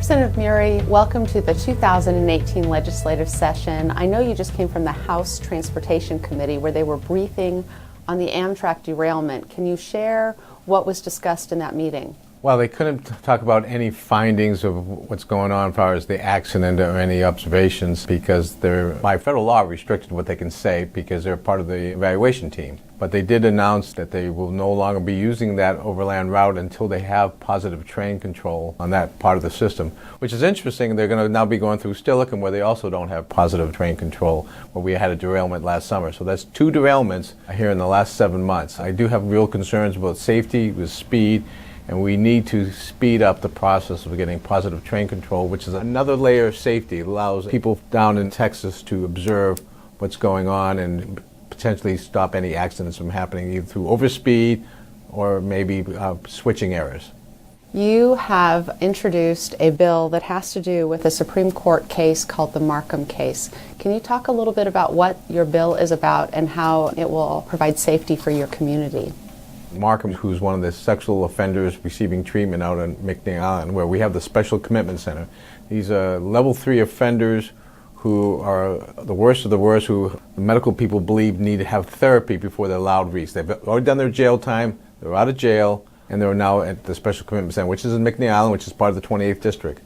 Representative Muri, welcome to the 2018 legislative session. I know you just came from the House Transportation Committee where they were briefing on the Amtrak derailment. Can you share what was discussed in that meeting? Well, they couldn't talk about any findings of what's going on as far as the accident or any observations because they're, by federal law, restricted what they can say because they're part of the evaluation team. But they did announce that they will no longer be using that overland route until they have positive train control on that part of the system, which is interesting. They're going to now be going through R-Steilacoom where they also don't have positive train control, where we had a derailment last summer. So that's 2 derailments here in the last 7 months. I do have real concerns about safety with speed, and we need to speed up the process of getting positive train control, which is another layer of safety. It allows people down in Texas to observe what's going on and potentially stop any accidents from happening either through overspeed or maybe switching errors. You have introduced a bill that has to do with a Supreme Court case called the Markham case. Can you talk a little bit about what your bill is about and how it will provide safety for your community? Markham, who's one of the sexual offenders receiving treatment out on McNeil Island, where we have the Special Commitment Center. These are level 3 offenders who are the worst of the worst, who the medical people believe need to have therapy before they're allowed release. They've already done their jail time, they're out of jail, and they're now at the Special Commitment Center, which is in McNeil Island, which is part of the 28th District.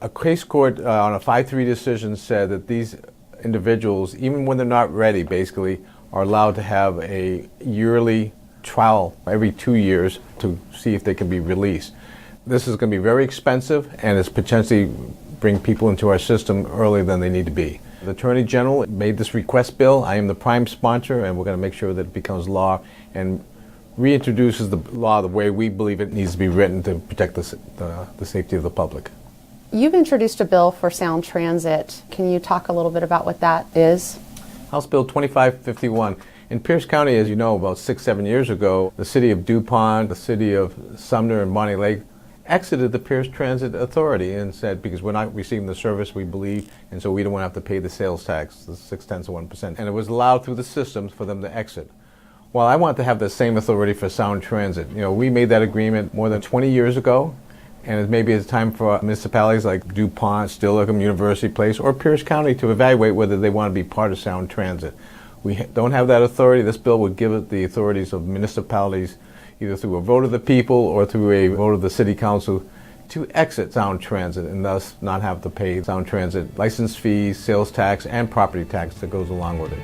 A case court on a 5-3 decision said that these individuals, even when they're not ready, basically, are allowed to have a yearly trial every 2 years to see if they can be released. This is going to be very expensive and it's potentially bring people into our system earlier than they need to be. The Attorney General made this request bill. I am the prime sponsor, and we're going to make sure that it becomes law and reintroduces the law the way we believe it needs to be written to protect the safety of the public. You've introduced a bill for sound transit. Can you talk a little bit about what that is? House Bill 2551. In Pierce County, as you know, about 6-7 years ago, the city of DuPont, the city of Sumner and Bonnie Lake exited the Pierce Transit Authority and said, because we're not receiving the service we believe, and so we don't want to have to pay the sales tax, the 0.6%. And it was allowed through the systems for them to exit. Well, I want to have the same authority for sound transit. You know, we made that agreement more than 20 years ago, and maybe it's time for municipalities like DuPont, R-Steilacoom, University Place, or Pierce County to evaluate whether they want to be part of sound transit. We don't have that authority. This bill would give it the authorities of municipalities, either through a vote of the people or through a vote of the city council, to exit sound transit and thus not have to pay sound transit license fees, sales tax, and property tax that goes along with it.